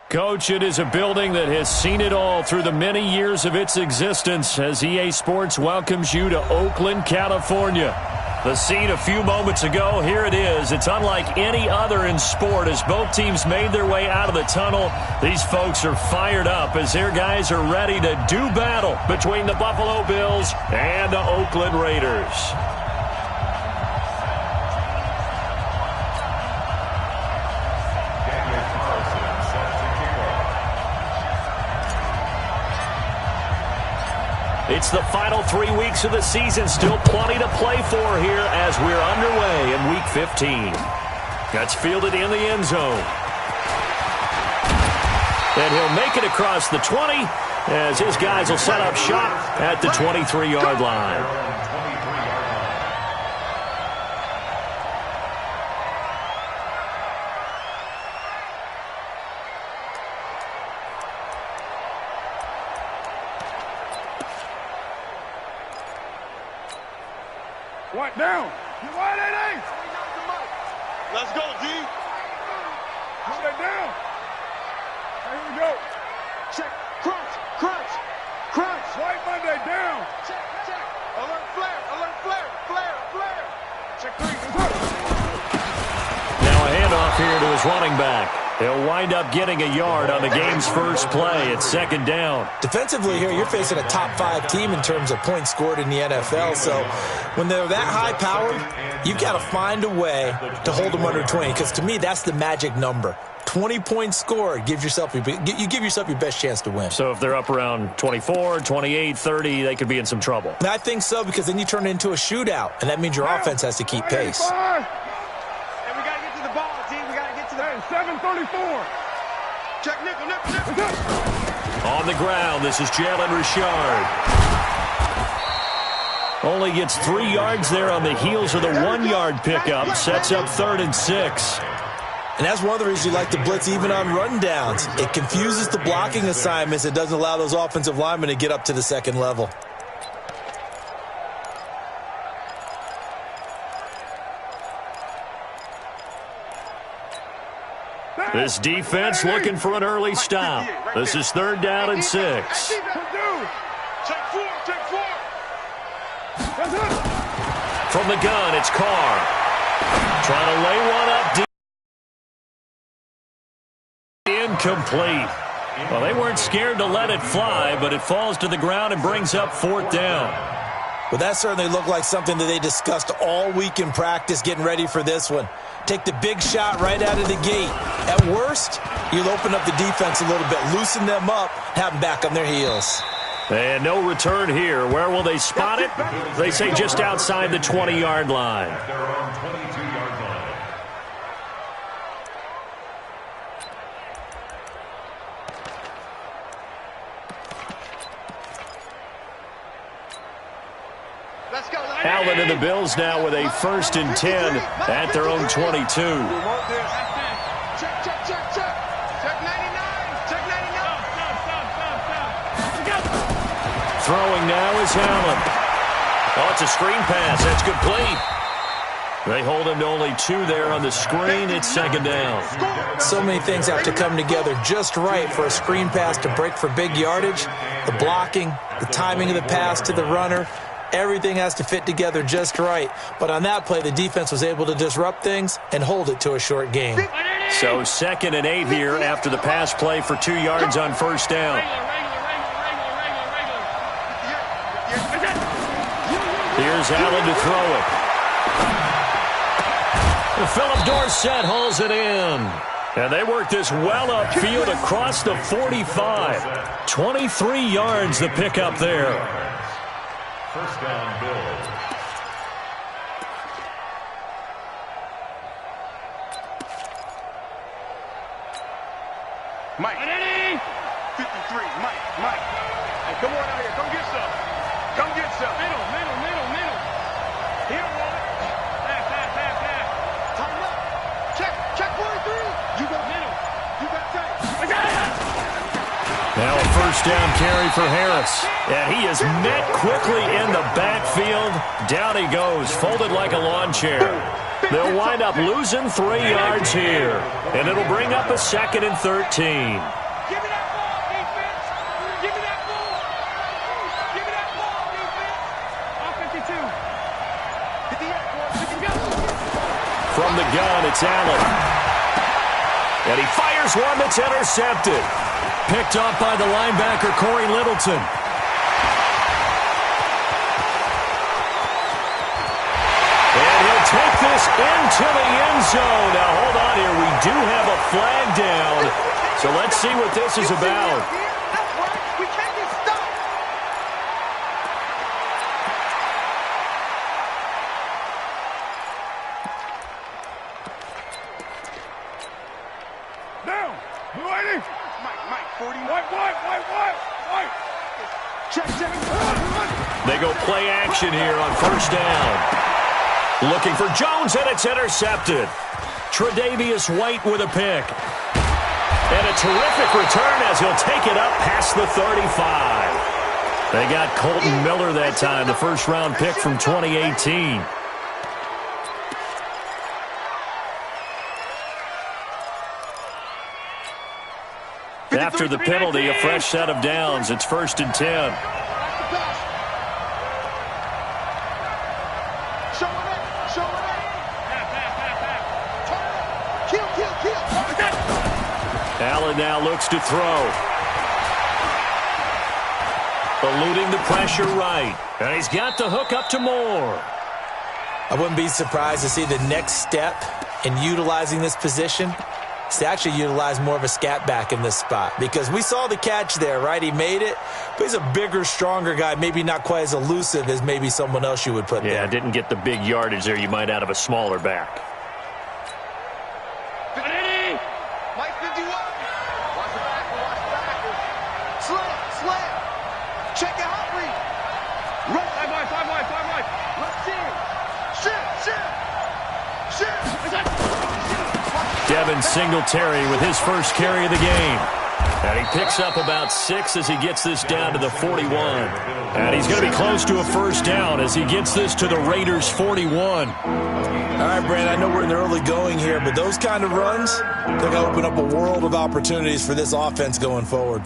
Coach, it is a building that has seen it all through the many years of its existence as EA Sports welcomes you to Oakland, California. The scene a few moments ago, here it is. It's unlike any other in sport as both teams made their way out of the tunnel. These folks are fired up as their guys are ready to do battle between the Buffalo Bills and the Oakland Raiders. It's the final 3 weeks of the season. Still plenty to play for here as we're underway in Week 15. That's fielded in the end zone. And he'll make it across the 20 as his guys will set up shop at the 23-yard line. What down? You wide at 8. Let's go, D. Put that down. Here we go. Check. Crunch. Crunch. Crunch. White Monday down. Check. Check. Alert flare. Alert flare. Flare. Flare. Check 3. Now a handoff here to his running back. He'll wind up getting a yard on the game's first play. It's second down. Defensively here, you're facing a top-5 team in terms of points scored in the NFL. So when they're that high-powered, you've got to find a way to hold them under 20. Because to me, that's the magic number. 20 points scored gives yourself you give yourself your best chance to win. So if they're up around 24, 28, 30, they could be in some trouble. And I think so, because then you turn it into a shootout, and that means your offense has to keep pace. 7:34. Check nickel. On the ground, this is Jalen Richard. Only gets 3 yards there on the heels of the 1-yard pickup. Sets up 3rd and 6. And that's one of the reasons you like to blitz even on rundowns. It confuses the blocking assignments. It doesn't allow those offensive linemen to get up to the second level. This defense looking for an early stop. This is 3rd down and 6. Check 4. From the gun, it's Carr. Trying to lay one up deep. Incomplete. Well, they weren't scared to let it fly, but it falls to the ground and brings up 4th down. Well, that certainly looked like something that they discussed all week in practice getting ready for this one. Take the big shot right out of the gate. At worst, you'll open up the defense a little bit, loosen them up, have them back on their heels. And no return here. Where will they spot it? They say just outside the 20-yard line. Allen and the Bills now with a 1st and 10 at their own 22. Check 99. Check 99. Throwing now is Allen. Oh, it's a screen pass. That's complete. They hold him to only 2 there on the screen. It's 2nd down. So many things have to come together just right for a screen pass to break for big yardage. The blocking, the timing of the pass to the runner. Everything has to fit together just right. But on that play, the defense was able to disrupt things and hold it to a short game. So 2nd and 8 here after the pass play for 2 yards on 1st down. Here's Allen to throw it. Philip Dorsett hauls it in. And they work this well upfield across the 45. 23 yards the pickup there. 1st down, Bills. Mike. 53. Mike. Hey, come on out here. Come get some. Middle. Here, boy. Pass. Time up. Check 43. You got middle. You got tight. Now a 1st down carry for Harris. And he is met quickly in the backfield. Down he goes, folded like a lawn chair. They'll wind up losing 3 yards here, and it'll bring up a 2nd and 13. Give me that ball, defense. Give me that ball. Give me that ball, defense. On 52. 58. From the gun, it's Allen. And he fires one that's intercepted. Picked up by the linebacker, Corey Littleton. And he'll take this into the end zone. Now, hold on here. We do have a flag down. So let's see what this is about. That's right. We can't get stuck. Down. Blue 80. Mike, 40. White. Check. They go play action here on 1st down. Looking for Jones, and it's intercepted. Tre'Davious White with a pick. And a terrific return as he'll take it up past the 35. They got Colton Miller that time, the 1st-round pick from 2018. After the penalty, a fresh set of downs. It's 1st and 10. Allen now looks to throw. Eluding the pressure right. And he's got the hook up to Moore. I wouldn't be surprised to see the next step in utilizing this position is to actually utilize more of a scat back in this spot. Because we saw the catch there, right? He made it. But he's a bigger, stronger guy, maybe not quite as elusive as maybe someone else you would put there. Yeah, didn't get the big yardage there you might out of a smaller back. Devin Singletary with his first carry of the game. And he picks up about 6 as he gets this down to the 41. And he's going to be close to a 1st down as he gets this to the Raiders' 41. All right, Brandon, I know we're in the early going here, but those kind of runs, they're going to open up a world of opportunities for this offense going forward.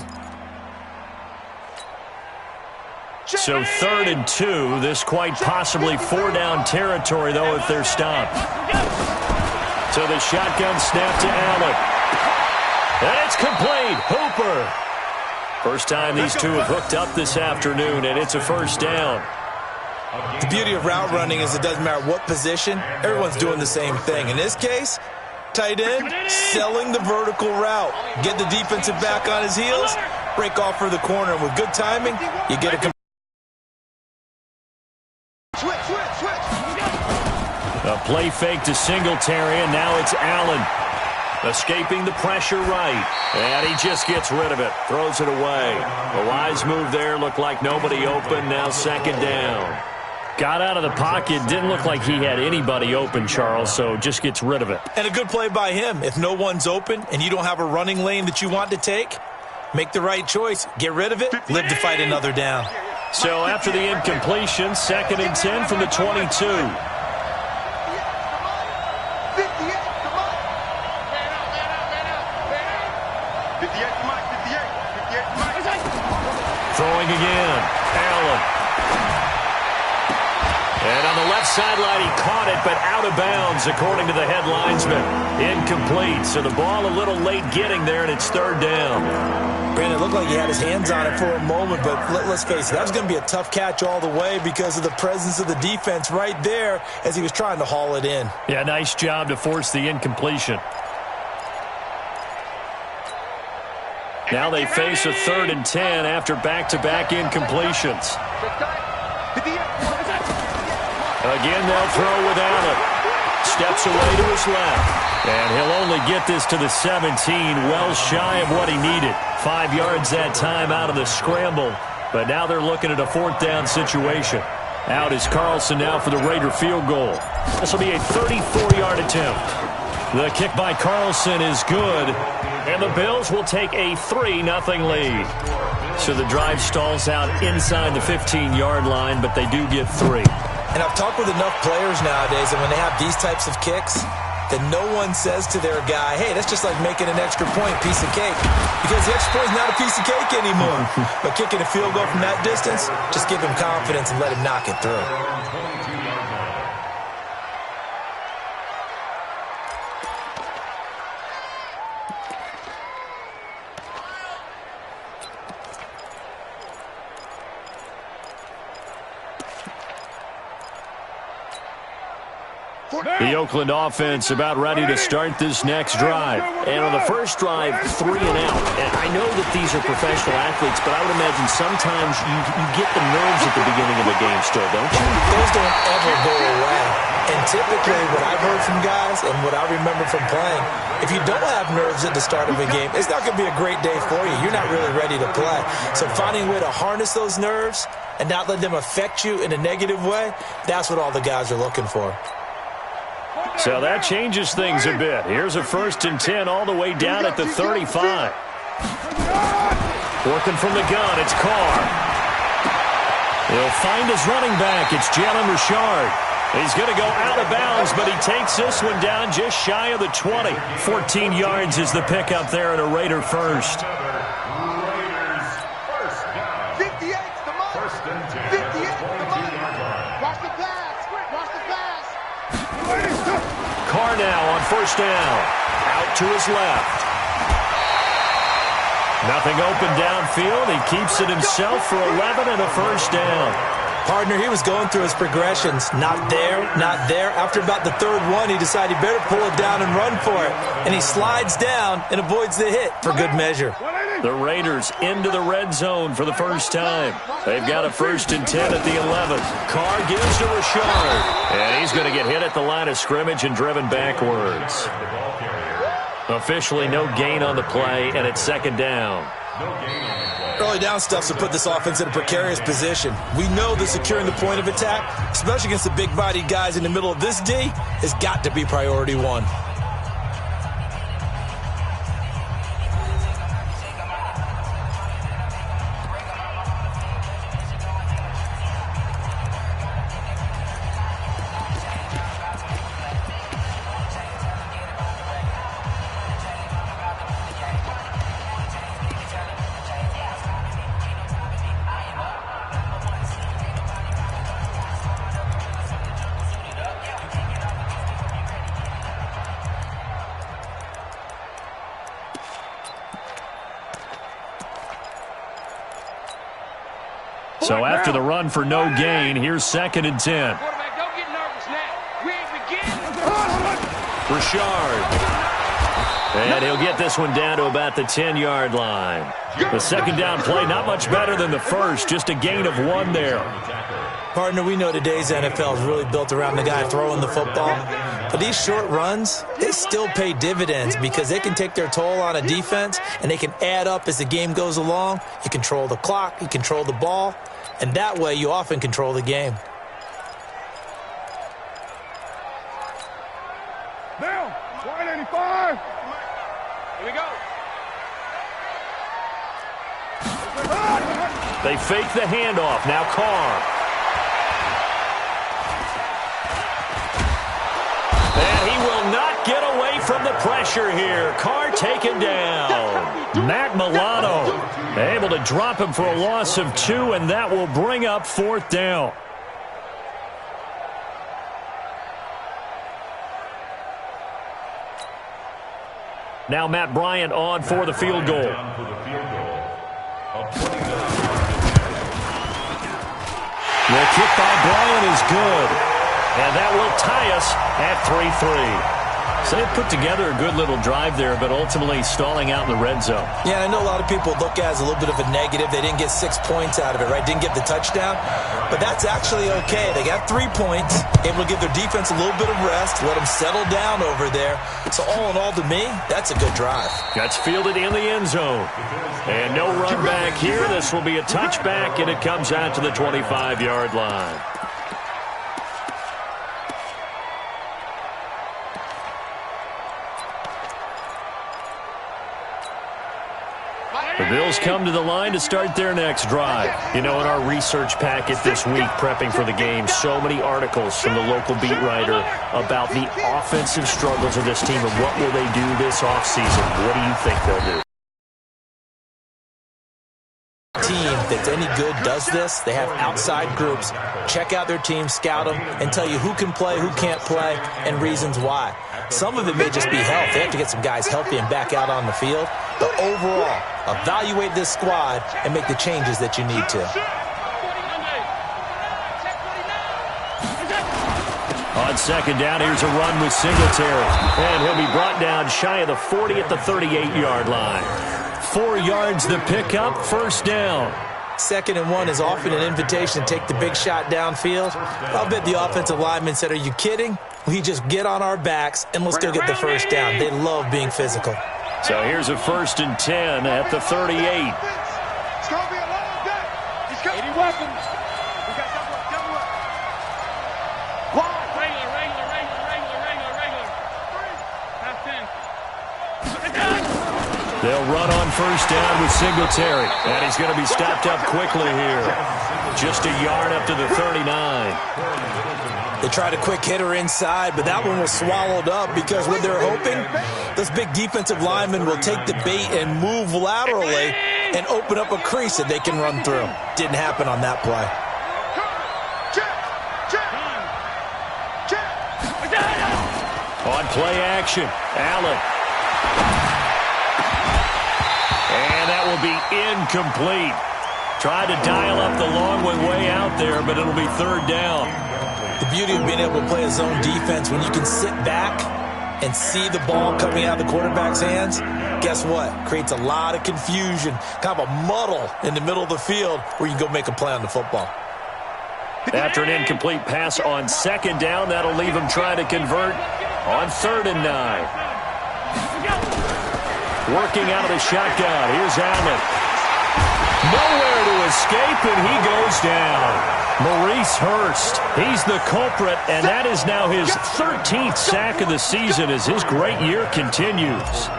So 3rd and 2, this quite possibly 4-down territory, though, if they're stopped. So the shotgun snap to Allen. And it's complete. Hooper. First time these two have hooked up this afternoon, and it's a 1st down. The beauty of route running is it doesn't matter what position, everyone's doing the same thing. In this case, tight end, selling the vertical route. Get the defensive back on his heels, break off for the corner. And with good timing, you get a play fake to Singletary, and now it's Allen. Escaping the pressure right. And he just gets rid of it. Throws it away. A wise move there. Looked like nobody open. Now 2nd down. Got out of the pocket. Didn't look like he had anybody open, Charles, so just gets rid of it. And a good play by him. If no one's open and you don't have a running lane that you want to take, make the right choice. Get rid of it. Live to fight another down. So after the incompletion, 2nd and 10 from the 22. Throwing again. Allen. And on the left sideline, he caught it, but out of bounds, according to the head linesman. Incomplete. So the ball a little late getting there, and it's 3rd down. Brandon, it looked like he had his hands on it for a moment, but let's face it, that was going to be a tough catch all the way because of the presence of the defense right there as he was trying to haul it in. Yeah, nice job to force the incompletion. Now they face a 3rd and 10 after back-to-back incompletions. Again, they'll throw with Allen. Steps away to his left. And he'll only get this to the 17, well shy of what he needed. 5 yards that time out of the scramble. But now they're looking at a 4th down situation. Out is Carlson now for the Raider field goal. This will be a 34-yard attempt. The kick by Carlson is good. And the Bills will take a 3-0 lead. So the drive stalls out inside the 15-yard line, but they do get 3. And I've talked with enough players nowadays, and when they have these types of kicks, that no one says to their guy, hey, that's just like making an extra point, piece of cake. Because the extra point is not a piece of cake anymore. But kicking a field goal from that distance, just give him confidence and let him knock it through. The Oakland offense about ready to start this next drive. And on the first drive, 3 and out. And I know that these are professional athletes, but I would imagine sometimes you get the nerves at the beginning of a game still, don't you? Those don't ever go away. And typically what I've heard from guys and what I remember from playing, if you don't have nerves at the start of a game, it's not going to be a great day for you. You're not really ready to play. So finding a way to harness those nerves and not let them affect you in a negative way, that's what all the guys are looking for. So that changes things a bit. Here's a 1st and 10 all the way down at the 35. Working from the gun, it's Carr. He'll find his running back. It's Jalen Richard. He's going to go out of bounds, but he takes this one down just shy of the 20. 14 yards is the pickup there and a Raider first. Raiders first down. 58's the mark. 1st and 10. 58's the mark. Watch the pass. Watch the pass. Carr now on 1st down. Out to his left. Nothing open downfield. He keeps it himself for 11 and a 1st down. Partner, he was going through his progressions. Not there, not there. After about the 3rd one, he decided he better pull it down and run for it. And he slides down and avoids the hit for good measure. The Raiders into the red zone for the first time. They've got a 1st and 10 at the 11. Carr gives to Richard. And he's going to get hit at the line of scrimmage and driven backwards. Officially no gain on the play, and it's 2nd down. Early down stuffs will put this offense in a precarious position. We know that securing the point of attack, especially against the big-bodied guys in the middle of this D, has got to be priority 1. So after the run for no gain, here's 2nd and 10. Quarterback, don't get nervous now. We ain't beginning. Richard. And he'll get this one down to about the 10-yard line. The 2nd down play, not much better than the first, just a gain of 1 there. Partner, we know today's NFL is really built around the guy throwing the football. But these short runs, they still pay dividends because they can take their toll on a defense and they can add up as the game goes along. You control the clock, you control the ball, and that way you often control the game. Down. 185. Here we go. They fake the handoff. Now Carr. And he will not get away from the pressure here. Carr taken down. Matt Milano able to drop him for a loss of 2, and that will bring up 4th down. Now Matt Bryant on for the field goal. The kick by Bryant is good. And that will tie us at 3-3. So they put together a good little drive there, but ultimately stalling out in the red zone. Yeah, I know a lot of people look at it as a little bit of a negative. They didn't get 6 points out of it, right? Didn't get the touchdown. But that's actually okay. They got 3 points, able to give their defense a little bit of rest, let them settle down over there. So all in all, to me, that's a good drive. That's fielded in the end zone. And no run back here. This will be a touchback, and it comes out to the 25-yard line. The Bills come to the line to start their next drive. You know, in our research packet this week, prepping for the game, so many articles from the local beat writer about the offensive struggles of this team and what will they do this offseason. What do you think they'll do? Team that's any good does this. They have outside groups. Check out their team, scout them, and tell you who can play, who can't play, and reasons why. Some of it may just be health. They have to get some guys healthy and back out on the field. But overall, evaluate this squad and make the changes that you need to. On second down, here's a run with Singletary. And he'll be brought down shy of the 40 at the 38-yard line. 4 yards the pickup, first down. 2nd and 1 is often an invitation to take the big shot downfield. I'll bet the offensive lineman said, are you kidding? We just get on our backs and let's go get the first down. They love being physical. So here's a 1st and 10 at the 38. It's going to be a long day. He's got 80 weapons. We got double up. Line. Regular. Half 10. They'll run on first down with Singletary. And he's going to be stopped up quickly here. Just a yard up to the 39. They tried a quick hitter inside, but that one was swallowed up because what they're hoping, those big defensive linemen will take the bait and move laterally and open up a crease that they can run through. Didn't happen on that play. On play action, Allen. And that will be incomplete. Tried to dial up the long one way out there, but it'll be 3rd down. The beauty of being able to play a zone defense, when you can sit back and see the ball coming out of the quarterback's hands, guess what? Creates a lot of confusion, kind of a muddle in the middle of the field where you can go make a play on the football. After an incomplete pass on 2nd down, that'll leave him trying to convert on 3rd and 9. Working out of the shotgun. Here's Allen. Nowhere to escape, and he goes down. Maurice Hurst, he's the culprit, and that is now his 13th sack of the season as his great year continues.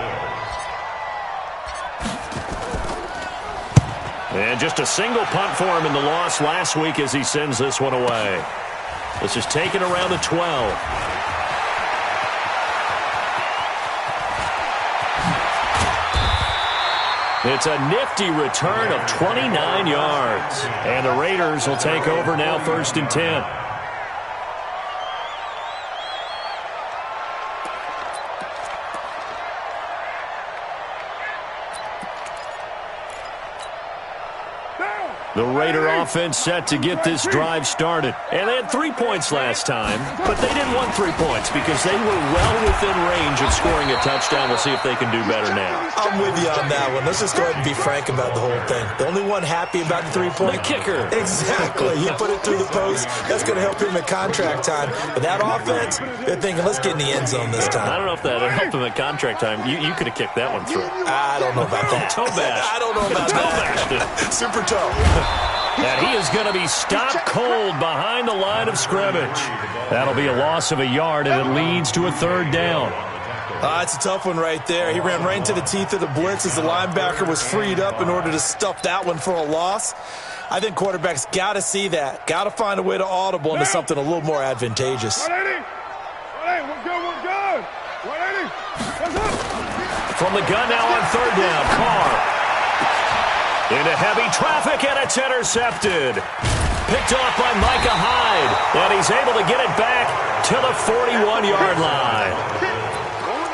And just a single punt for him in the loss last week as he sends this one away. This is taken around the 12. It's a nifty return of 29 yards. And the Raiders will take over now 1st and 10. The Raider offense set to get this drive started. And they had 3 points last time, but they didn't want 3 points because they were well within range of scoring a touchdown. We'll see if they can do better now. I'm with you on that one. Let's just go ahead and be frank about the whole thing. The only one happy about the 3-point? The kicker. Exactly. He put it through the post. That's going to help him at contract time. But that offense, they're thinking, let's get in the end zone this time. I don't know if that helped him at contract time. You could have kicked that one through. I don't know about that. Toe bash. I don't know about that. Super toe. And he is going to be stopped cold behind the line of scrimmage. That'll be a loss of a yard, and it leads to a 3rd down. It's a tough one right there. He ran right into the teeth of the blitz as the linebacker was freed up in order to stuff that one for a loss. I think quarterbacks got to see that. Got to find a way to audible into something a little more advantageous. 180. We're good. 180. What's up? From the gun now on 3rd down, Carr. Into heavy traffic, and it's intercepted. Picked off by Micah Hyde, and he's able to get it back to the 41-yard line.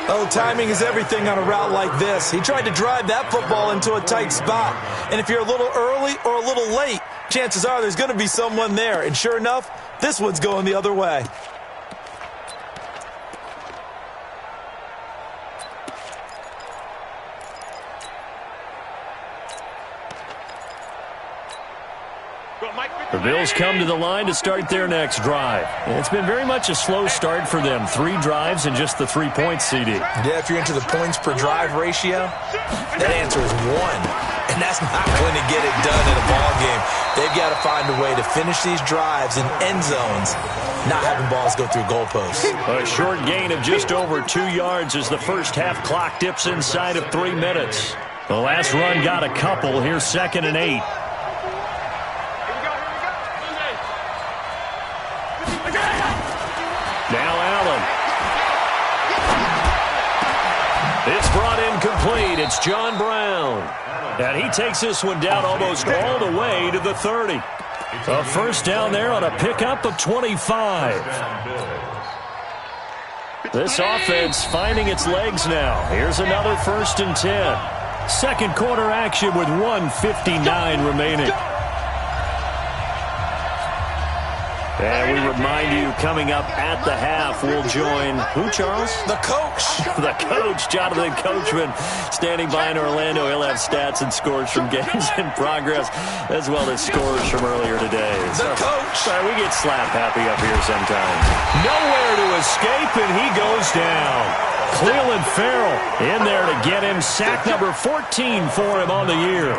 Oh, timing is everything on a route like this. He tried to drive that football into a tight spot. And if you're a little early or a little late, chances are there's going to be someone there. And sure enough, this one's going the other way. The Bills come to the line to start their next drive. And it's been very much a slow start for them. 3 drives and just the 3 points, CD. Yeah, if you're into the points per drive ratio, that answer is 1. And that's not going to get it done in a ball game. They've got to find a way to finish these drives in end zones, not having balls go through goalposts. A short gain of just over 2 yards as the first half clock dips inside of 3 minutes. The last run got a couple. Here's 2nd and 8. Now Allen. It's brought in complete. It's John Brown. And he takes this one down almost all the way to the 30. A first down there on a pickup of 25. This offense finding its legs now. Here's another 1st and 10. Second quarter action with 1:59 remaining. And we remind you, coming up at the half, we'll join who, Charles? The coach. The coach, Jonathan Coachman, standing by in Orlando. He'll have stats and scores from games in progress, as well as scores from earlier today. The coach. Sorry, we get slap happy up here sometimes. Nowhere to escape, and he goes down. Cleveland Farrell in there to get him sack number 14 for him on the year.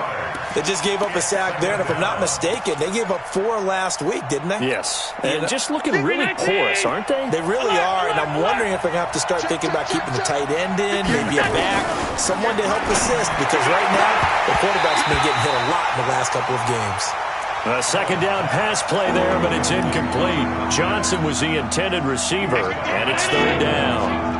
They just gave up a sack there, and if I'm not mistaken, they gave up 4 last week, didn't they? Yes, and just looking really porous, aren't they? They really are, and I'm wondering if they're going to have to start thinking about keeping the tight end in, maybe a back, someone to help assist, because right now, the quarterback's been getting hit a lot in the last couple of games. A second down pass play there, but it's incomplete. Johnson was the intended receiver, and it's 3rd down.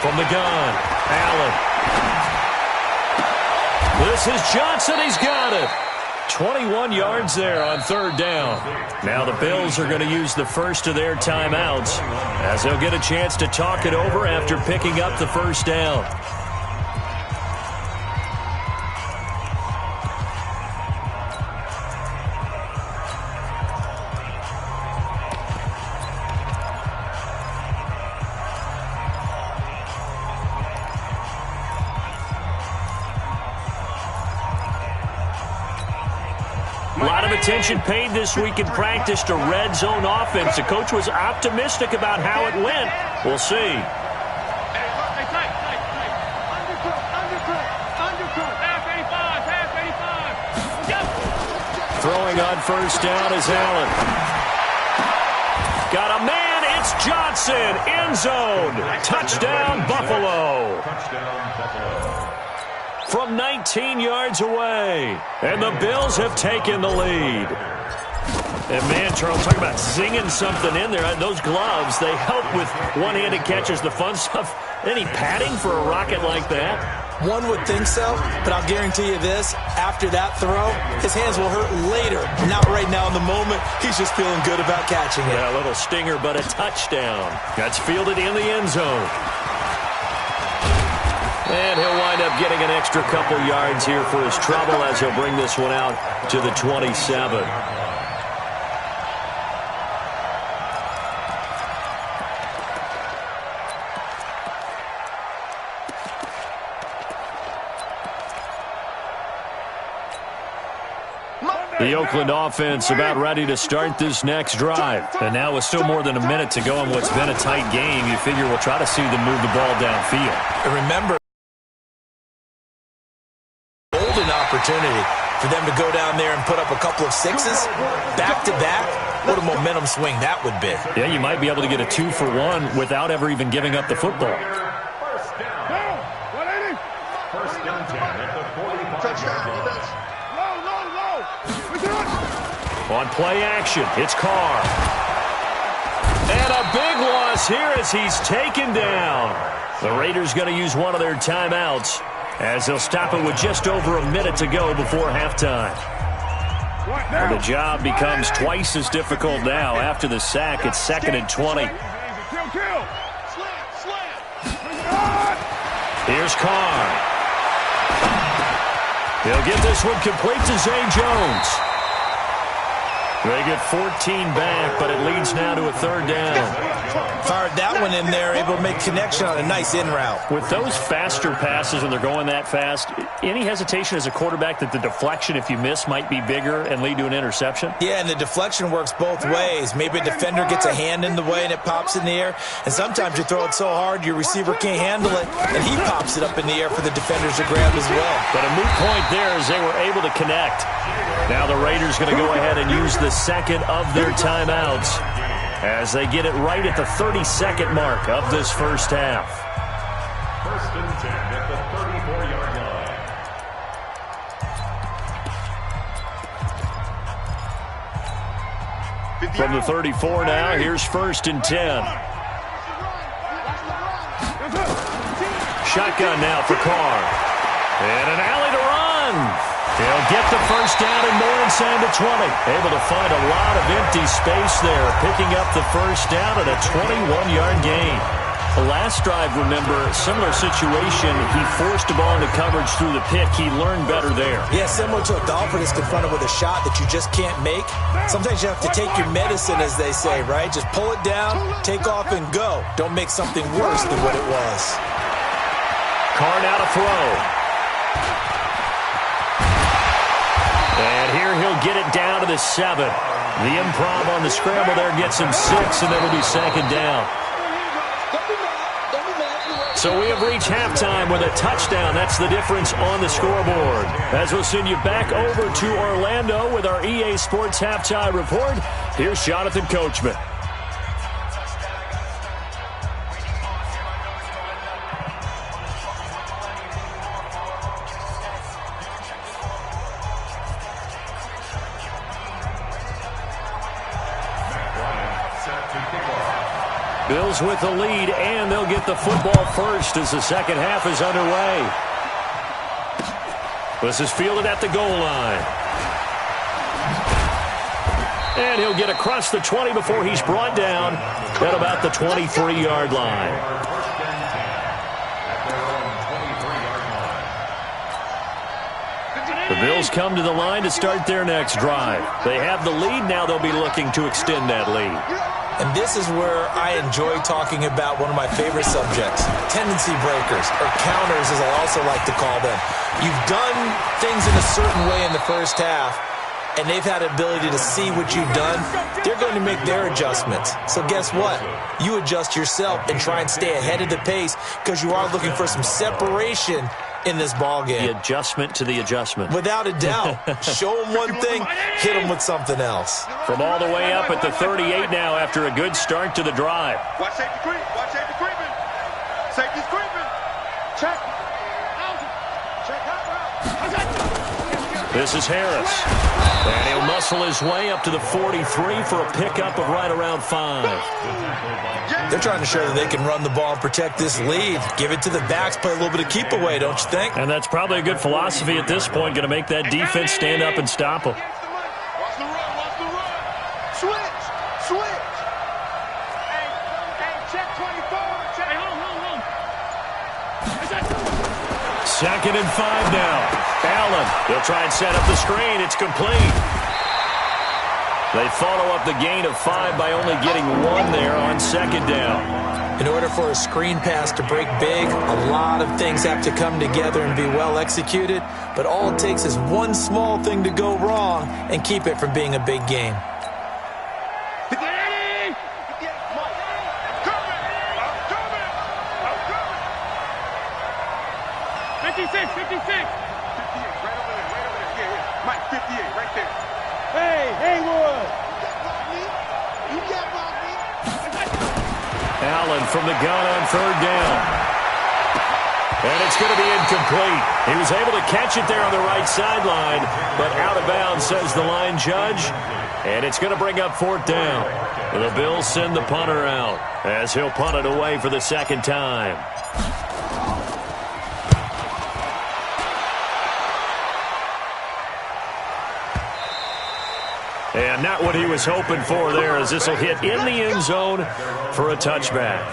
From the gun, Allen. This is Johnson. He's got it. 21 yards there on 3rd down. Now the Bills are going to use the first of their timeouts as they'll get a chance to talk it over after picking up the first down. A lot of attention paid this week in practice to red zone offense. The coach was optimistic about how it went. We'll see. Throwing on first down is Allen. Got a man. It's Johnson. End zone. Touchdown, Buffalo. From 19 yards away. And the Bills have taken the lead. And, man, Charles, talking about zinging something in there. Those gloves, they help with one-handed catches, the fun stuff. Any padding for a rocket like that? One would think so, but I'll guarantee you this. After that throw, his hands will hurt later. Not right now in the moment. He's just feeling good about catching it. Yeah, a little stinger, but a touchdown. That's fielded in the end zone. And he'll wind up getting an extra couple yards here for his trouble as he'll bring this one out to the 27. The Oakland offense about ready to start this next drive. And now with still more than a minute to go in what's been a tight game, you figure we'll try to see them move the ball downfield. And remember, golden opportunity for them to go down there and put up a couple of sixes back-to-back. What a momentum swing that would be. Yeah, you might be able to get a 2-for-1 without ever even giving up the football. First down. 180. First down 10 at the 45-yard line. On play action, it's Carr. And a big loss here as he's taken down. The Raiders going to use one of their timeouts as they'll stop it with just over a minute to go before halftime. And the job becomes twice as difficult now. After the sack, it's 2nd and 20. Here's Carr. He'll get this one complete to Zay Jones. They get 14 back, but it leads now to a third down. Fired that one in there, able to make connection on a nice in route. With those faster passes when they're going that fast, any hesitation as a quarterback that the deflection, if you miss, might be bigger and lead to an interception? Yeah, and the deflection works both ways. Maybe a defender gets a hand in the way and it pops in the air, and sometimes you throw it so hard your receiver can't handle it, and he pops it up in the air for the defenders to grab as well. But a moot point there as they were able to connect. Now the Raiders going to go ahead and use the second of their timeouts as they get it right at the 32nd mark of this first half. First and 10 at the 34-yard line. From the 34 now, here's first and 10. Shotgun now for Carr. And an alley to run. He'll get the first down and more inside the 20. Able to find a lot of empty space there, picking up the first down at a 21-yard gain. The last drive, remember, similar situation. He forced the ball into coverage through the pick. He learned better there. Yeah, similar to a golfer that's confronted with a shot that you just can't make. Sometimes you have to take your medicine, as they say, right? Just pull it down, take off, and go. Don't make something worse than what it was. Carr now to throw. And here he'll get it down to the 7. The improv on the scramble there gets him 6, and it'll be second down. So we have reached halftime with a touchdown. That's the difference on the scoreboard. As we'll send you back over to Orlando with our EA Sports Halftime Report, here's Jonathan Coachman. Bills with the lead, and they'll get the football first as the second half is underway. This is fielded at the goal line. And he'll get across the 20 before he's brought down at about the 23-yard line. The Bills come to the line to start their next drive. They have the lead. Now they'll be looking to extend that lead. And this is where I enjoy talking about one of my favorite subjects, tendency breakers, or counters as I also like to call them. You've done things in a certain way in the first half, and they've had the ability to see what you've done. They're going to make their adjustments. So guess what? You adjust yourself and try and stay ahead of the pace because you are looking for some separation in this ball game. The adjustment to the adjustment. Without a doubt. Show them one thing, hit them with something else. From all the way up at the 38 now after a good start to the drive. Watch safety creep. Watch safety creeping. Safety's creeping. Check. This is Harris. And he'll muscle his way up to the 43 for a pickup of right around 5. They're trying to show that they can run the ball and protect this lead. Give it to the backs, play a little bit of keep away, don't you think? And that's probably a good philosophy at this point, going to make that defense stand up and stop them. Watch the run. Watch the run. Switch. Switch. Hey, check 24. Check. Hey, hold. Second and 5 now. Allen, they'll try and set up the screen. It's complete. They follow up the gain of 5 by only getting 1 there on second down. In order for a screen pass to break big, a lot of things have to come together and be well executed, but all it takes is one small thing to go wrong and keep it from being a big game. 56. 58, right over there. Yeah. Mike, 58, right there. Hey, Haywood. You got me. Allen from the gun on third down. And it's going to be incomplete. He was able to catch it there on the right sideline, but out of bounds, says the line judge. And it's going to bring up fourth down. The Bills send the punter out as he'll punt it away for the second time. And not what he was hoping for there, as this will hit in the end zone for a touchback.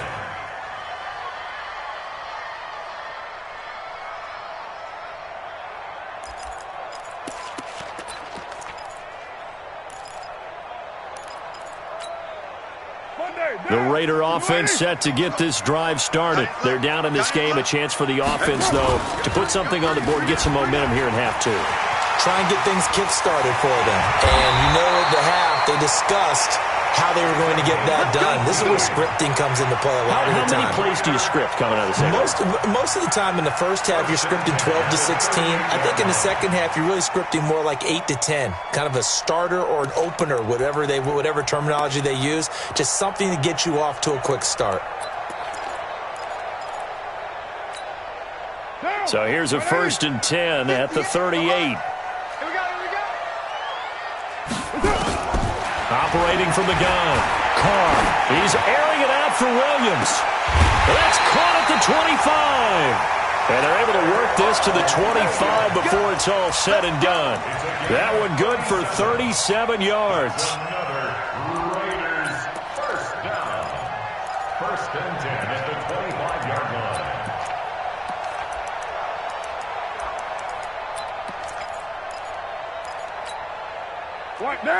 The Raider offense set to get this drive started. They're down in this game. A chance for the offense, though, to put something on the board, get some momentum here in half two. Try and get things kick-started for them. And you know at the half, they discussed how they were going to get that done. This is where scripting comes into play a lot of the time. How many plays do you script coming out of the second half? Most of the time in the first half, you're scripting 12 to 16. I think in the second half, you're really scripting more like 8 to 10. Kind of a starter or an opener, whatever terminology they use. Just something to get you off to a quick start. So here's a 1st and 10 at the 38. Operating from the gun, Carr. He's airing it out for Williams. That's caught at the 25. And they're able to work this to the 25 before it's all said and done. That one good for 37 yards. Raiders first down. 1st and 10 at the 25-yard line.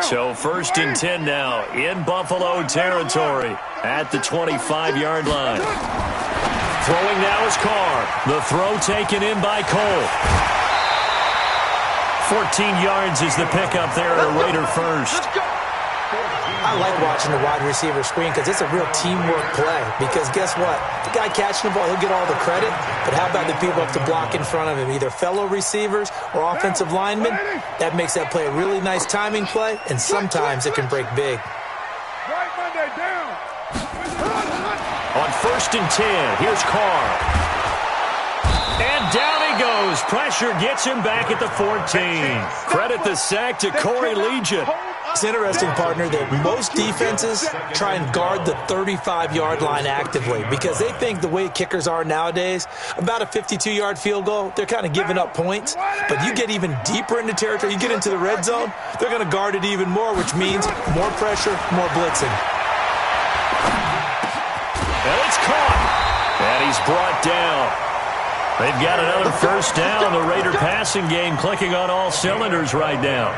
So 1st and 10 now in Buffalo territory at the 25-yard line. Throwing now is Carr. The throw taken in by Cole. 14 yards is the pickup there at a Raider first. I like watching the wide receiver screen because it's a real teamwork play. Because guess what? The guy catching the ball, he'll get all the credit. But how about the people have to block in front of him, either fellow receivers or offensive linemen? That makes that play a really nice timing play, and sometimes it can break big. On 1st and 10, here's Carr. And down he goes. Pressure gets him back at the 14. Credit the sack to Corey Legion. It's interesting, partner, that most defenses try and guard the 35-yard line actively because they think the way kickers are nowadays, about a 52-yard field goal, they're kind of giving up points. But you get even deeper into territory, you get into the red zone, they're going to guard it even more, which means more pressure, more blitzing. And it's caught. And he's brought down. They've got another 1st down. The Raider passing game clicking on all cylinders right now.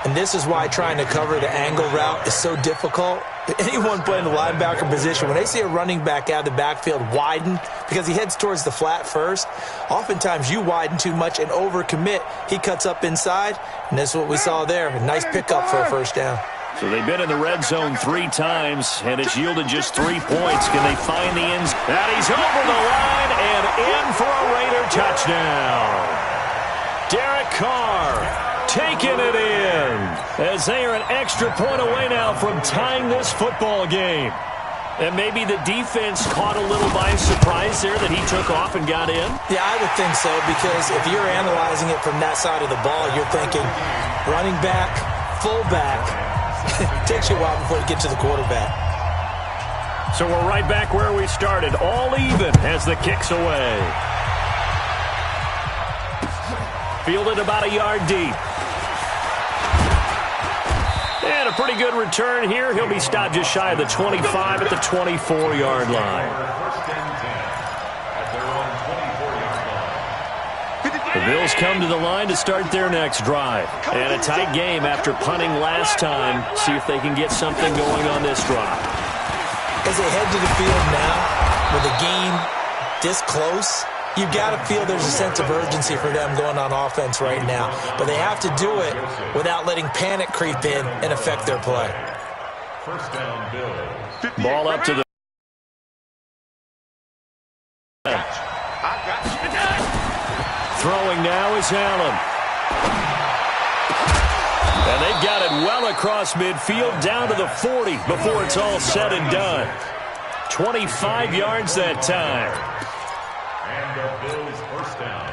And this is why trying to cover the angle route is so difficult. Anyone playing the linebacker position, when they see a running back out of the backfield widen because he heads towards the flat first, oftentimes you widen too much and overcommit. He cuts up inside, and that's what we saw there. A nice pickup for a 1st down. So they've been in the red zone 3 times, and it's yielded just 3 points. Can they find the ends? And he's over the line and in for a Raider touchdown. Derek Carr taking it in as they are an extra point away now from tying this football game. And maybe the defense caught a little by surprise there that he took off and got in? Yeah, I would think so, because if you're analyzing it from that side of the ball, you're thinking running back, fullback. It takes you a while before you get to the quarterback. So we're right back where we started, all even as the kick's away. Fielded about a yard deep. And a pretty good return here. He'll be stopped just shy of the 25 at the 24-yard line. The Bills come to the line to start their next drive. And a tight game after punting last time. See if they can get something going on this drive. As they head to the field now, with the game this close, you've got to feel there's a sense of urgency for them going on offense right now. But they have to do it without letting panic creep in and affect their play. 1st down, Bills. Ball up to the... Throwing now is Allen. And they've got it well across midfield down to the 40 before it's all said and done. 25 yards that time. And the Bills 1st down.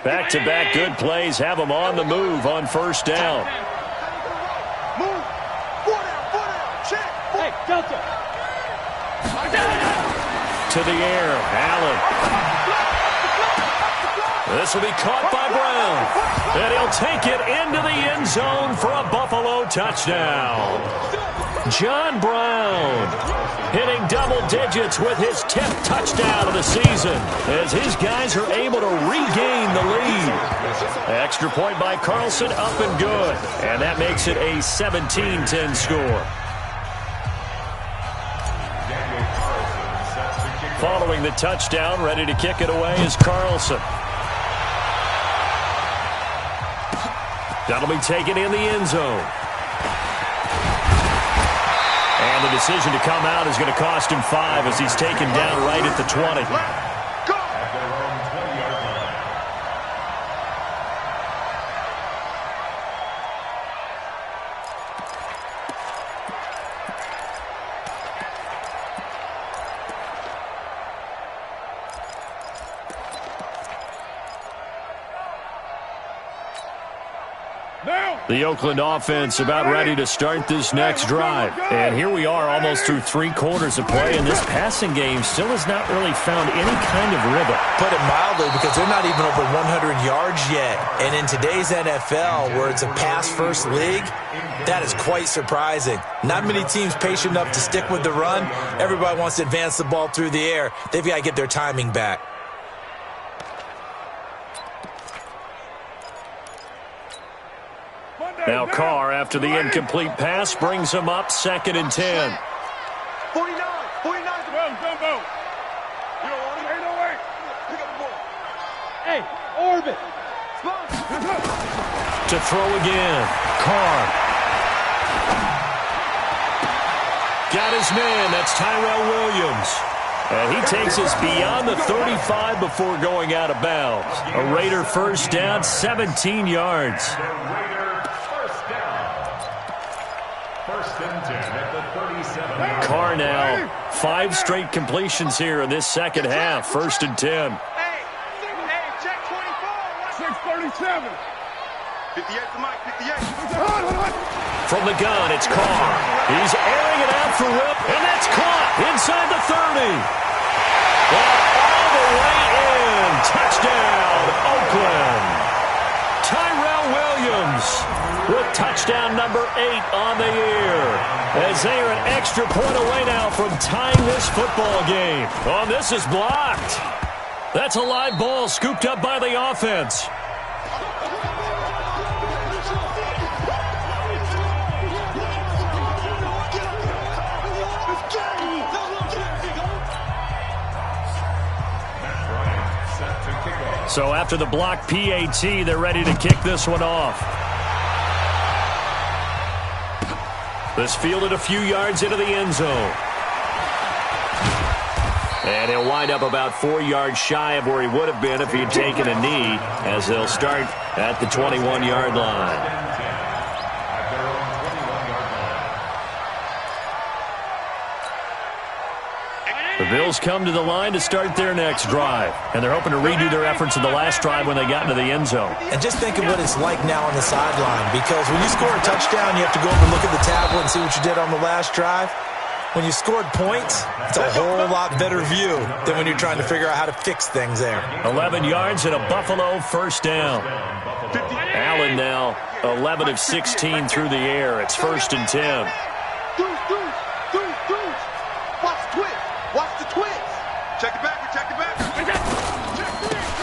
Back-to-back good plays have them on the move on 1st down. Move. 4 down. Check. Hey, Delta. To the air, Allen. This will be caught by Brown. And he'll take it into the end zone for a Buffalo touchdown. John Brown hitting double digits with his 10th touchdown of the season as his guys are able to regain the lead. Extra point by Carlson, up and good. And that makes it a 17-10 score. Following the touchdown, ready to kick it away is Carlson. That'll be taken in the end zone. And the decision to come out is going to cost him 5 as he's taken down right at the 20. The Oakland offense about ready to start this next drive. And here we are almost through 3 quarters of play, and this passing game still has not really found any kind of rhythm. Put it mildly, because they're not even over 100 yards yet. And in today's NFL, where it's a pass-first league, that is quite surprising. Not many teams patient enough to stick with the run. Everybody wants to advance the ball through the air. They've got to get their timing back. Now Carr, after the incomplete pass, brings him up 2nd and 10. 49, 49. Well, Jumbo. You don't want it? Ain't no way. Pick up the ball. Hey, orbit. To throw again. Carr. Got his man. That's Tyrell Williams. And he takes us beyond the 35 before going out of bounds. A Raider first down, 17 yards. Carr now, 5 straight completions here in this second half. 1st and 10. Hey, check 24. 637. 58 to Mike, 58. From the gun, it's Carr. He's airing it out for Whip, and that's caught inside the 30. And all the way in. Touchdown, Oakland. Tyrell Williams with touchdown number 8 on the year. As they are an extra point away now from tying this football game. Oh, this is blocked. That's a live ball scooped up by the offense. So after the block PAT, they're ready to kick this one off. This fielded a few yards into the end zone. And he'll wind up about 4 yards shy of where he would have been if he had taken a knee, as they'll start at the 21-yard line. The Bills come to the line to start their next drive, and they're hoping to redo their efforts in the last drive when they got into the end zone. And just think of what it's like now on the sideline, because when you score a touchdown, you have to go over and look at the tablet and see what you did on the last drive. When you scored points, it's a whole lot better view than when you're trying to figure out how to fix things there. 11 yards and a Buffalo first down. Allen now 11 of 16 through the air. It's 1st and 10. Watch the twist. Check it back.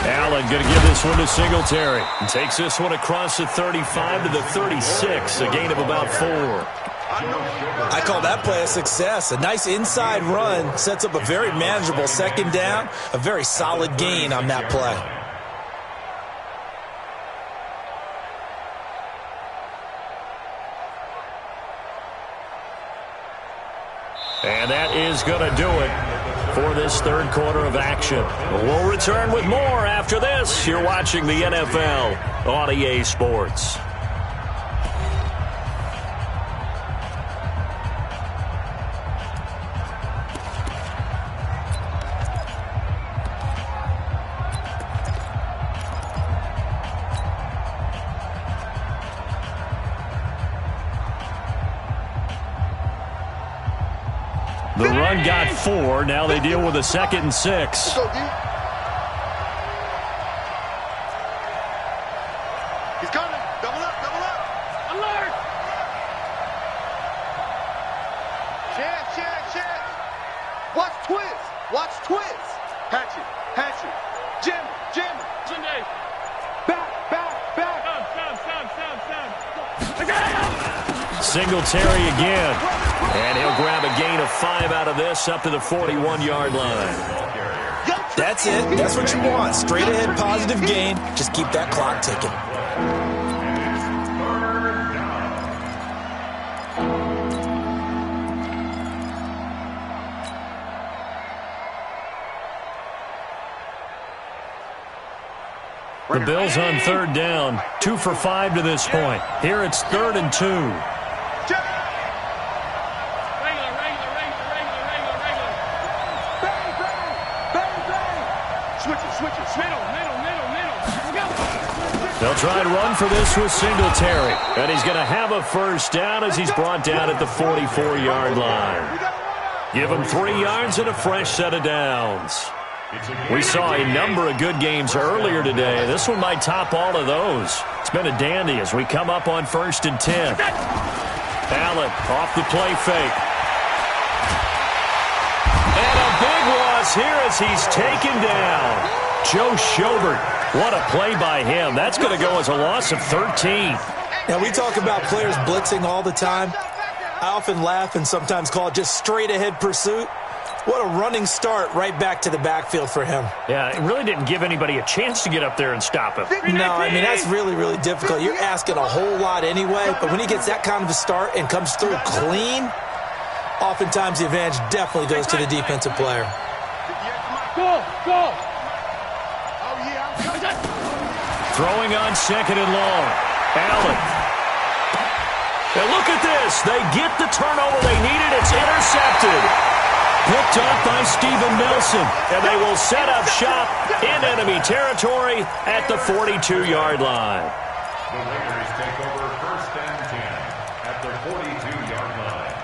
Allen going to give this one to Singletary. And takes this one across the 35 to the 36. A gain of about 4. I call that play a success. A nice inside run sets up a very manageable 2nd down. A very solid gain on that play. And that is going to do it for this 3rd quarter of action. We'll return with more after this. You're watching the NFL on EA Sports. The run got 4. Now they deal with a 2nd and 6. Let's go, D. He's coming. Double up. Alert. Check. Watch twist. Hatchet. Jim. Back. Singletary again. And he'll grab a gain of 5 out of this up to the 41-yard line. That's it. That's what you want. Straight ahead positive gain. Just keep that clock ticking. The Bills on 3rd down, 2 for 5 to this point. Here it's 3rd and 2. They'll try and run for this with Singletary. And he's going to have a first down as he's brought down at the 44-yard line. Give him 3 yards and a fresh set of downs. We saw a number of good games earlier today. This one might top all of those. It's been a dandy as we come up on 1st and 10. Allen off the play fake. And a big loss here as he's taken down. Joe Schobert, what a play by him. That's going to go as a loss of 13. Now, we talk about players blitzing all the time. I often laugh and sometimes call it just straight ahead pursuit. What a running start right back to the backfield for him. Yeah, it really didn't give anybody a chance to get up there and stop him. No, I mean, that's really, really difficult. You're asking a whole lot anyway, but when he gets that kind of a start and comes through clean, oftentimes the advantage definitely goes to the defensive player. Go! Throwing on 2nd and long. Allen. And look at this. They get the turnover they needed. It's intercepted. Picked up by Steven Nelson, and they will set up shop in enemy territory at the 42-yard line. The Raiders take over 1st and 10 at the 42-yard line.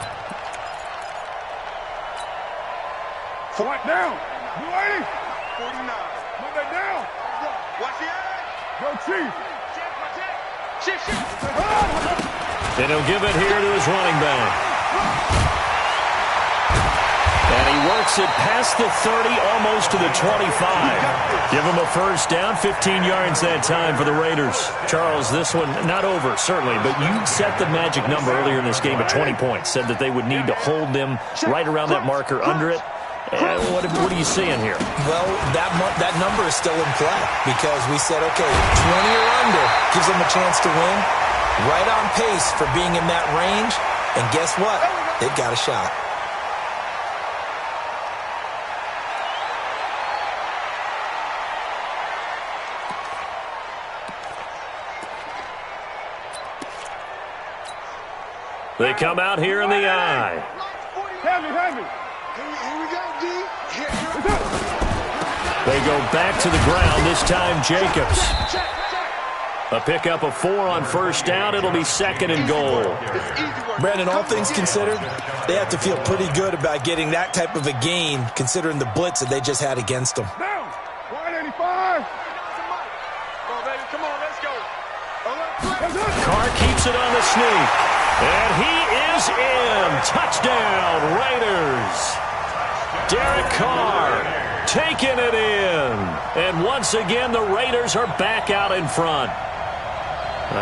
Flat down. Blue 80. 49. Monday down. Watch the eye. Go Chief. And he'll give it here to his running back. And he works it past the 30, almost to the 25. Give him a first down, 15 yards that time for the Raiders. Charles, this one not over, certainly, but you set the magic number earlier in this game at 20 points, said that they would need to hold them right around that marker under it. What are you seeing here? Well, that number is still in play because we said, okay, 20 or under gives them a chance to win. Right on pace for being in that range. And guess what? They've got a shot. They come out here in the eye. Heavy. Here we go, D. They go back to the ground, this time Jacobs. A pickup of 4 on first down. It'll be 2nd and goal. Brandon, all things considered, they have to feel pretty good about getting that type of a gain considering the blitz that they just had against them. Down. 185. Come on, let's go. Carr keeps it on the sneak. And he is in. Touchdown, Raiders. Derek Carr taking it in. And once again, the Raiders are back out in front.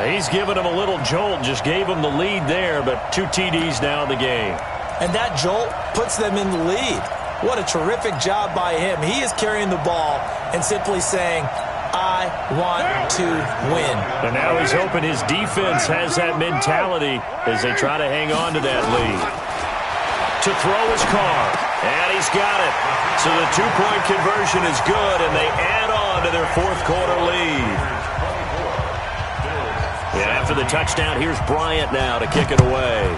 He's given them a little jolt, just gave them the lead there, but 2 TDs now in the game. And that jolt puts them in the lead. What a terrific job by him. He is carrying the ball and simply saying, I want to win. And now he's hoping his defense has that mentality as they try to hang on to that lead. To throw his Carr, and he's got it. So the 2-point conversion is good, and they add on to their 4th quarter lead. And after the touchdown, here's Bryant now to kick it away.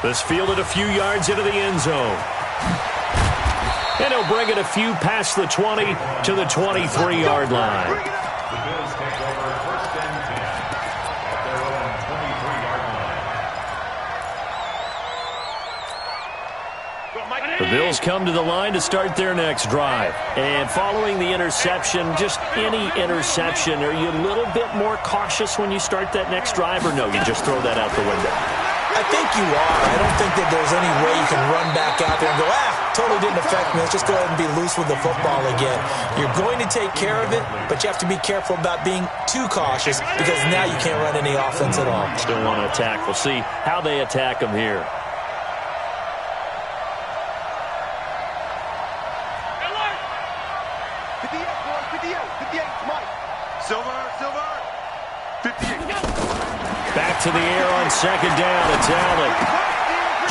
This fielded a few yards into the end zone. And he'll bring it a few past the 20 to the 23-yard line. The Bills take over 1st and 10 at their own 23-yard line. The Bills come to the line to start their next drive. And following the interception, just any interception, are you a little bit more cautious when you start that next drive, or no, you just throw that out the window? I think you are. I don't think that there's any way you can run back out there and go, totally didn't affect me. Let's just go ahead and be loose with the football again. You're going to take care of it, but you have to be careful about being too cautious because now you can't run any offense at all. Still want to attack. We'll see how they attack them here. Back to the air on second down. It's Allen.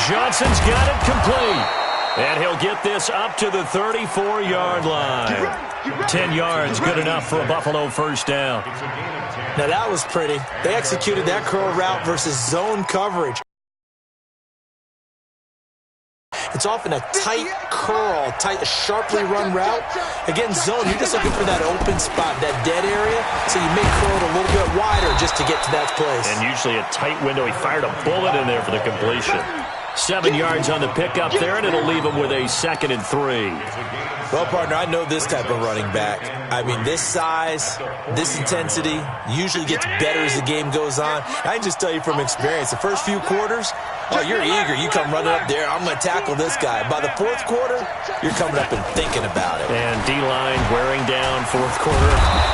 Johnson's got it complete. And he'll get this up to the 34-yard line. 10 yards, good enough for a Buffalo first down. Now that was pretty. They executed that curl route versus zone coverage. It's often a tight curl, sharply run route. Again, zone, you're just looking for that open spot, that dead area, so you may curl it a little bit wider just to get to that place. And usually a tight window. He fired a bullet in there for the completion. 7 yards on the pickup there, and it'll leave him with a 2nd and 3. Well, partner, I know this type of running back. I mean, this size, this intensity usually gets better as the game goes on. I can just tell you from experience, the first few quarters, you're eager. You come running up there, I'm going to tackle this guy. By the fourth quarter, you're coming up and thinking about it. And D-line wearing down fourth quarter.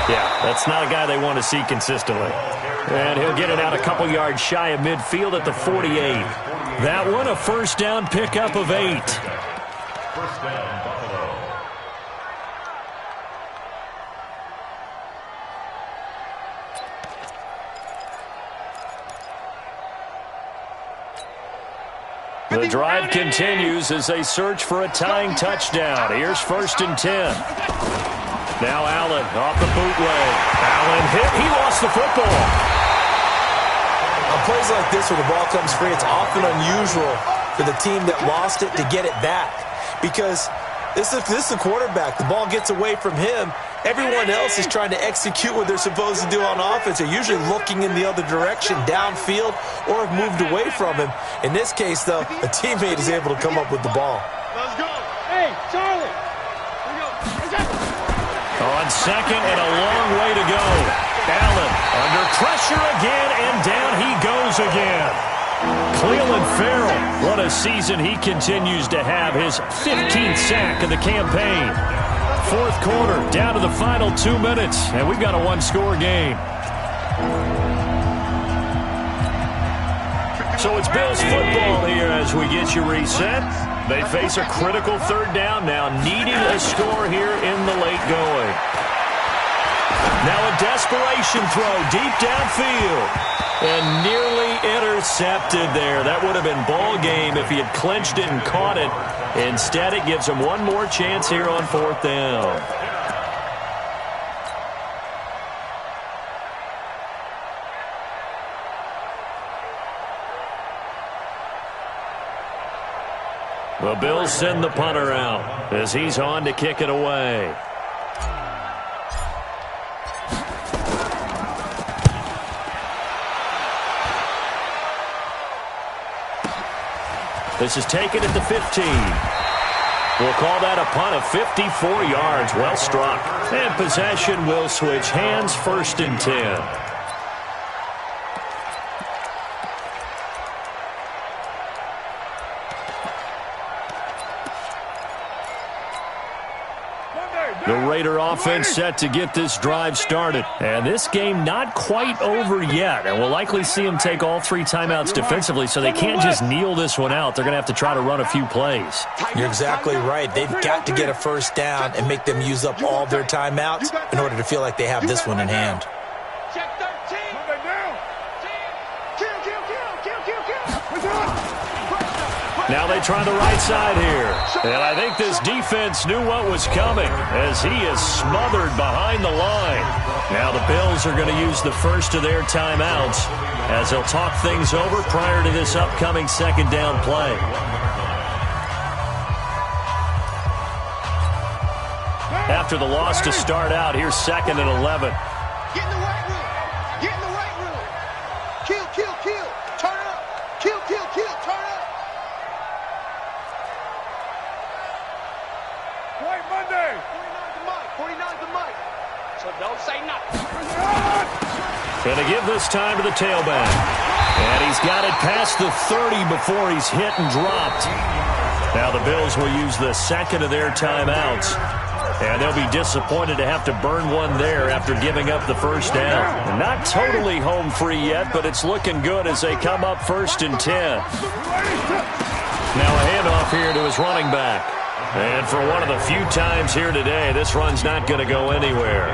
Yeah, that's not a guy they want to see consistently. And he'll get it out a couple yards shy of midfield at the 48. That one, a first down pickup of 8. First down, Buffalo. The drive continues as they search for a tying touchdown. Here's 1st and 10. Now Allen off the bootleg. Allen hit. He lost the football. On plays like this where the ball comes free, it's often unusual for the team that lost it to get it back because this is the quarterback. The ball gets away from him. Everyone else is trying to execute what they're supposed to do on offense. They're usually looking in the other direction, downfield, or have moved away from him. In this case, though, a teammate is able to come up with the ball. Let's go. Hey, Charlie. Here we go. On second and a long way to go. Allen under pressure again, and down he goes again. Cleveland Farrell, what a season he continues to have. His 15th sack of the campaign. Fourth quarter, down to the final 2 minutes, and we've got a one-score game. So it's Bills football here as we get you reset. They face a critical third down now, needing a score here in the late going. Now a desperation throw deep downfield. And nearly intercepted there. That would have been ball game if he had clinched it and caught it. Instead, it gives him one more chance here on 4th down. The Bills send the punter out as he's on to kick it away. This is taken at the 15. We'll call that a punt of 54 yards. Well struck. And possession will switch hands, 1st and 10. The Raider offense set to get this drive started. And this game not quite over yet. And we'll likely see them take all 3 timeouts defensively, so they can't just kneel this one out. They're going to have to try to run a few plays. You're exactly right. They've got to get a first down and make them use up all their timeouts in order to feel like they have this one in hand. Check 13. Now they try the right side here. And I think this defense knew what was coming as he is smothered behind the line. Now the Bills are going to use the first of their timeouts as they'll talk things over prior to this upcoming 2nd down play. After the loss to start out, here's 2nd and 11. Get in the right room. Get in the right room. Kill, kill, kill. Turn up. Kill, kill, kill. Turn up. White Monday. 49 to Mike. So don't say nothing. Going to give this time to the tailback. And he's got it past the 30 before he's hit and dropped. Now the Bills will use the second of their timeouts. And they'll be disappointed to have to burn one there after giving up the first down. Not totally home free yet, but it's looking good as they come up 1st and 10. Now a handoff here to his running back. And for one of the few times here today, this run's not going to go anywhere.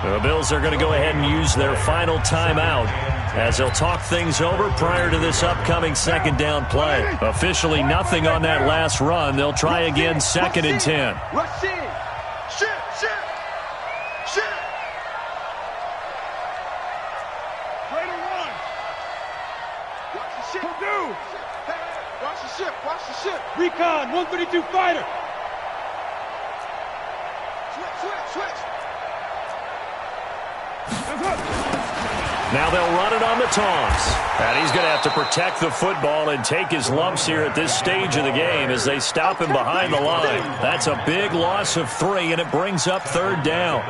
The Bills are going to go ahead and use their final timeout as they'll talk things over prior to this upcoming second down play. Officially nothing on that last run. They'll try again 2nd and 10. Rush in. Shit. Play to run. Watch the ship. Watch the ship. Recon, 132 fighter. Switch. Now they'll run it on the toss. And he's going to have to protect the football and take his lumps here at this stage of the game as they stop him behind the line. That's a big loss of 3, and it brings up 3rd down.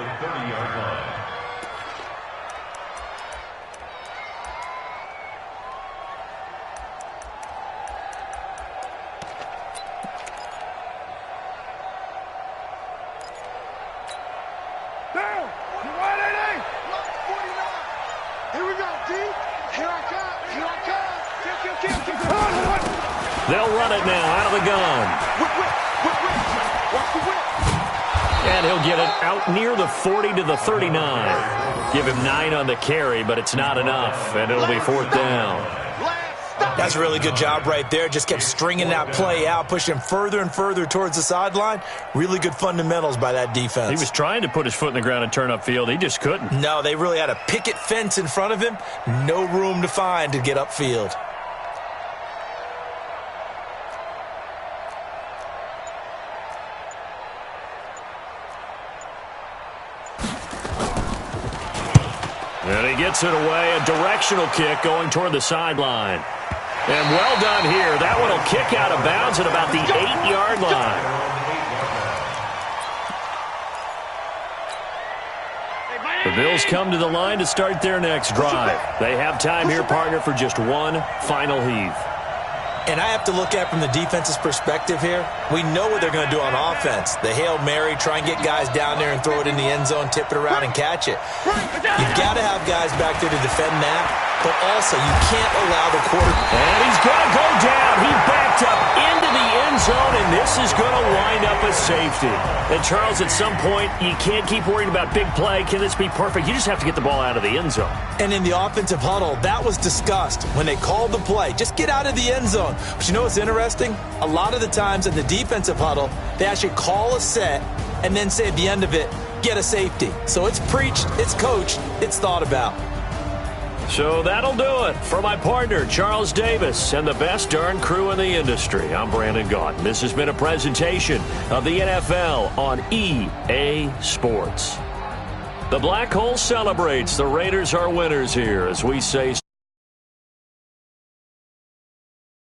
They'll run it now out of the gun. And he'll get it out near the 40 to the 39. Give him 9 on the carry, but it's not enough, and it'll be 4th down. That's a really good job right there. Just kept stringing that play out, pushing him further and further towards the sideline. Really good fundamentals by that defense. He was trying to put his foot in the ground and turn upfield. He just couldn't. No, they really had a picket fence in front of him. No room to find to get upfield. And he gets it away, a directional kick going toward the sideline. And well done here. That one will kick out of bounds at about the 8-yard line. The Bills come to the line to start their next drive. They have time here, partner, for just one final heave. And I have to look at it from the defense's perspective here. We know what they're going to do on offense. The Hail Mary, try and get guys down there and throw it in the end zone, tip it around and catch it. You've got to have guys back there to defend that, but also you can't allow the quarterback. And he's going to go down. He backed up into the end zone, and this is going to wind up a safety. And, Charles, at some point, you can't keep worrying about big play. Can this be perfect? You just have to get the ball out of the end zone. And in the offensive huddle, that was discussed when they called the play. Just get out of the end zone. But you know what's interesting? A lot of the times in the defensive huddle, they actually call a set and then say at the end of it, get a safety. So it's preached, it's coached, it's thought about. So that'll do it for my partner, Charles Davis, and the best darn crew in the industry. I'm Brandon Gaudin. This has been a presentation of the NFL on EA Sports. The Black Hole celebrates. The Raiders are winners here as we say